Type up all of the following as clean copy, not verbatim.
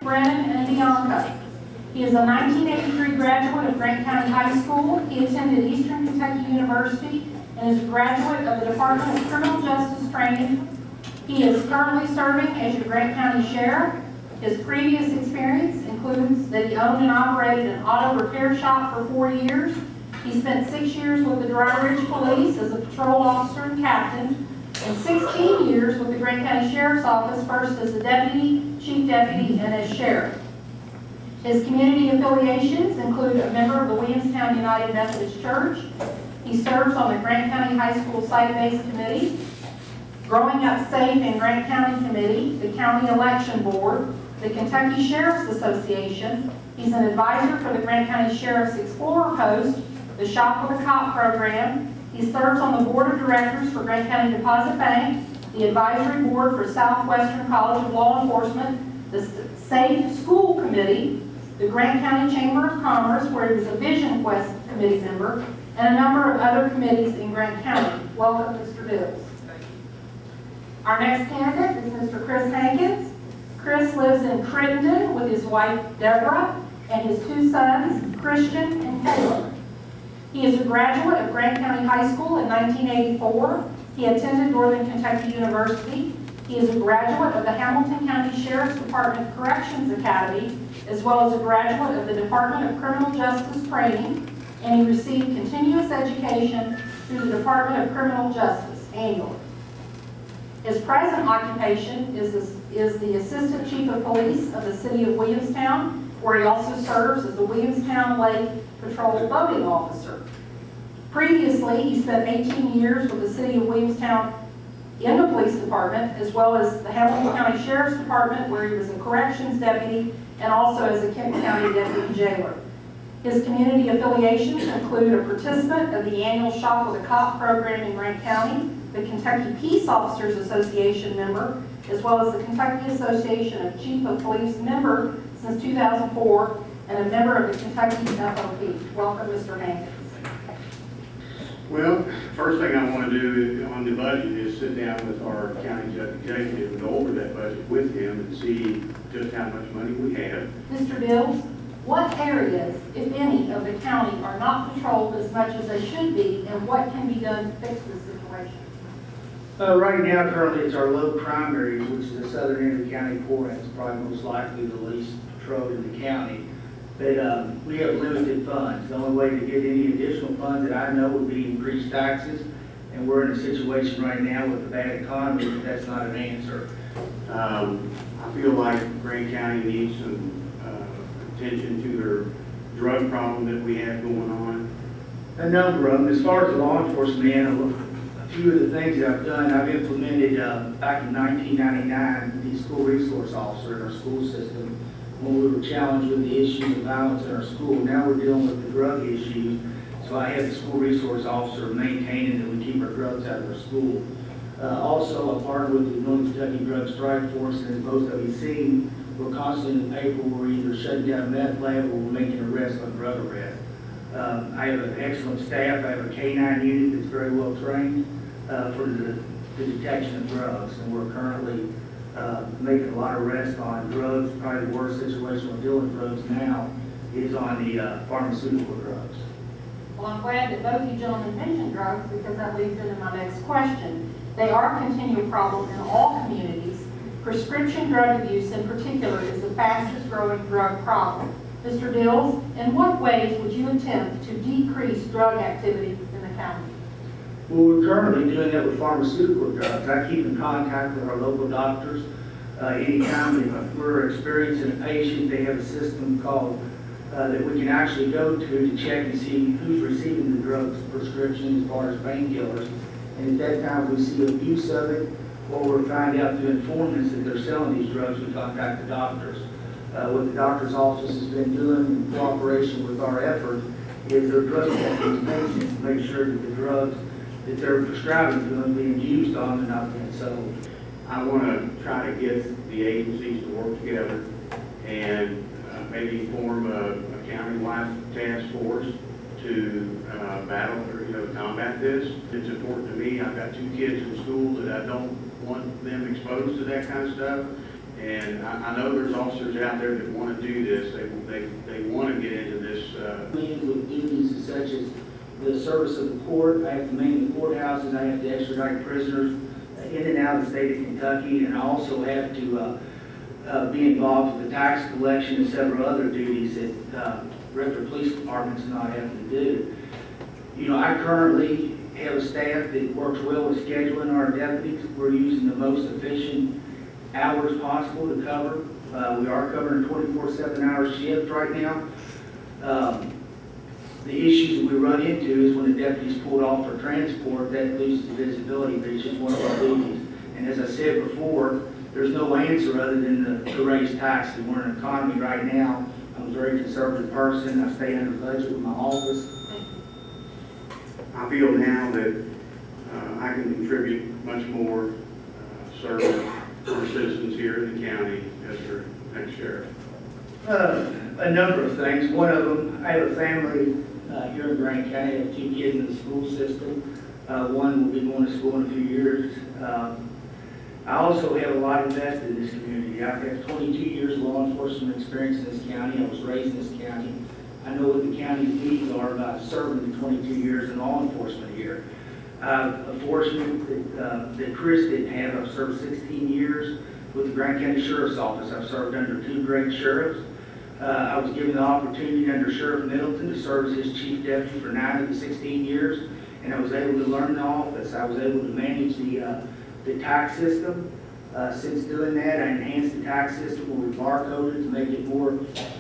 Brennan, and Bianca. He is a 1983 graduate of Grant County High School. He attended Eastern Kentucky University and is a graduate of the Department of Criminal Justice Training. He is currently serving as your Grant County Sheriff. His previous experience includes that he owned and operated an auto repair shop for 4 years. He spent 6 years with the Dry Ridge Police as a patrol officer and captain, and 16 years with the Grant County Sheriff's Office, first as a deputy, chief deputy, and as sheriff. His community affiliations include a member of the Williamstown United Methodist Church. He serves on the Grant County High School Site-Based Committee, Growing Up Safe in Grant County Committee, the County Election Board, the Kentucky Sheriff's Association. He's an advisor for the Grant County Sheriff's Explorer Post, the Shop with a Cop program. He serves on the Board of Directors for Grant County Deposit Bank, the Advisory Board for Southwestern College of Law Enforcement, the Safe School Committee, the Grant County Chamber of Commerce, where he was a Vision Quest Committee member, and a number of other committees in Grant County. Welcome, Mr. Dills. Our next candidate is Mr. Chris Hankins. Chris lives in Crittenden with his wife, Deborah, and his 2 sons, Christian and Caleb. He is a graduate of Grant County High School in 1984. He attended Northern Kentucky University. He is a graduate of the Hamilton County Sheriff's Department Corrections Academy, as well as a graduate of the Department of Criminal Justice Training, and he received continuous education through the Department of Criminal Justice annually. His present occupation is the Assistant Chief of Police of the City of Williamstown, where he also serves as the Williamstown Lake Patrol Boating Officer. Previously, he spent 18 years with the City of Williamstown in the Police Department, as well as the Hamilton County Sheriff's Department, where he was a Corrections Deputy, and also as a Kent County Deputy Jailer. His community affiliations include a participant of the annual Shop with a Cop program in Grant County, the Kentucky Peace Officers Association member, as well as the Kentucky Association of Chief of Police member since 2004, and a member of the Kentucky FOP. Welcome, Mr. Hankins. Well, first thing I want to do on the budget is sit down with our county executive and go over that budget with him and see just how much money we have. Mr. Dills, what areas, if any, of the county are not patrolled as much as they should be, and what can be done to fix this situation? Right now, currently, it's our low crime areas, which is the southern end of the county core, and it's probably most likely the least patrolled in the county. But we have limited funds. The only way to get any additional funds that I know would be increased taxes, and we're in a situation right now with a bad economy that that's not an answer. I feel like Grant County needs some attention to their drug problem that we have going on. A number of them. As far as the law enforcement, a few of the things that I've done, I've implemented back in 1999 the school resource officer in our school system when we were challenged with the issues of violence in our school. Now we're dealing with the drug issues, so I have the school resource officer maintaining that we keep our drugs out of our school. Also, I partnered with the Northern Kentucky Drug Strike Force, and as most of you seen, we're constantly in the paper. We're either shutting down a meth lab or we're making arrests on drug arrests. I have an excellent staff. I have a K-9 unit that's very well trained for the detection of drugs, and we're currently making a lot of arrests on drugs. Probably the worst situation we're dealing with drugs now is on the pharmaceutical drugs. Well, I'm glad that both you gentlemen mentioned drugs, because that leads into my next question. They are a continual problem in all communities. Prescription drug abuse in particular is the fastest growing drug problem. Mr. Dills, in what ways would you attempt to decrease drug activity in the county? Well, we're currently doing that with pharmaceutical drugs. I keep in contact with our local doctors. Anytime if we're experiencing a patient, they have a system called that we can actually go to check and see who's receiving the drugs prescription as far as painkillers. And at that time, if we see abuse of it, or we find out through informants that they're selling these drugs, we contact the doctors. What the doctor's office has been doing in cooperation with our effort is they're drug testing patients to make sure that the drugs that they're prescribing to them being used on and not being sold. I want to try to get the agencies to work together and maybe form a county-wide task force to battle or combat this. It's important to me. I've got 2 kids in school that I don't want them exposed to that kind of stuff, And I know there's officers out there that want to do this. They want to get into this. Meetings with duties such as the service of the court. I have to man the courthouses. I have to extradite prisoners in and out of the state of Kentucky, and I also have to be involved with the tax collection and several other duties that regular police departments not having to do. You know, I currently have a staff that works well with scheduling our deputies. We're using the most efficient hours possible to cover. We are covering a 24/7 hour shift right now. The issues that we run into is when the deputy's pulled off for transport, that loses visibility, but it's just one of our duties. And as I said before, there's no answer other than to raise taxes. We're in an economy right now. I'm a very conservative person. I stay under budget with my office. I feel now that I can contribute much more serving our citizens here in the county as their next sheriff. A number of things. One of them, I have a family here in Grant County. I have 2 kids in the school system. One will be going to school in a few years. I also have a lot invested in this community. I have 22 years of law enforcement experience in this county. I was raised in this county. I know what the county's needs are by serving the 22 years in law enforcement here. I'm fortunate that Chris didn't have. I've served 16 years with the Grant County Sheriff's Office. I've served under 2 great sheriffs. I was given the opportunity under Sheriff Middleton to serve as his chief deputy for 9 of the 16 years, and I was able to learn the office. I was able to manage the tax system. Since doing that, I enhanced the tax system where we barcoded to make it more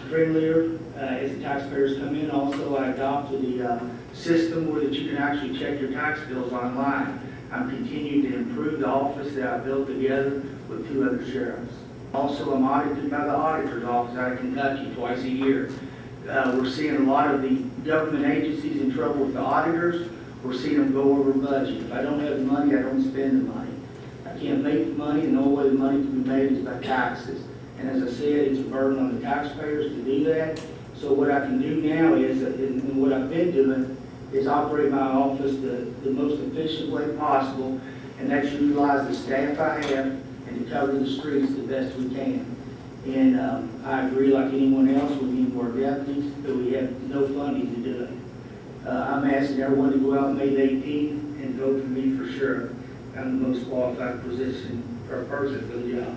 friendlier as the taxpayers come in. Also, I adopted the system where that you can actually check your tax bills online. I'm continuing to improve the office that I built together with 2 other sheriffs. Also, I'm audited by the auditor's office out of Kentucky twice a year. We're seeing a lot of the government agencies in trouble with the auditors. We're seeing them go over budget. If I don't have the money, I don't spend the money. I can't make the money, and the only way the money can be made is by taxes. And as I said, it's a burden on the taxpayers to do that. So what I can do now is, and what I've been doing, is operate my office the most efficient way possible, and that's utilize the staff I have and to cover the streets the best we can. And I agree, like anyone else, we need more deputies, but we have no funding to do it. I'm asking everyone to go out May 18th and vote for me for sure. I'm the most qualified position or person for the job.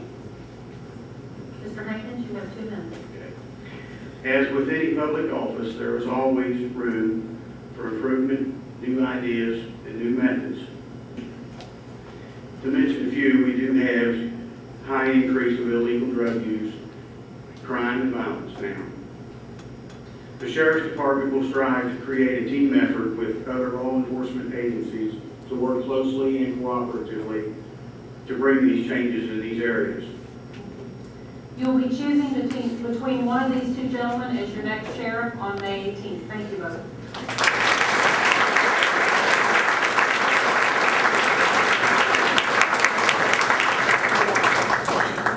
Mr. Hankins, you have 2 minutes. Okay. As with any public office, there is always room for improvement, new ideas, and new methods. To mention a few, we do have high increase of illegal drug use, crime, and violence now. The Sheriff's Department will strive to create a team effort with other law enforcement agencies to work closely and cooperatively to bring these changes in these areas. You'll be choosing between one of these 2 gentlemen as your next sheriff on May 18th. Thank you both.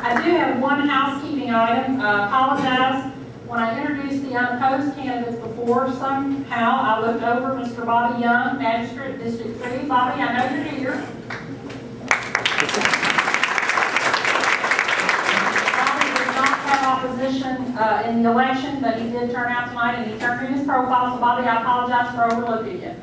I do have one housekeeping item. Apologize. When I introduced the unopposed candidates before, somehow I looked over Mr. Bobby Young, Magistrate, District 3. Bobby, I know you're here. Bobby did not have opposition in the election, but he did turn out tonight and he turned in his profile. So Bobby, I apologize for overlooking you.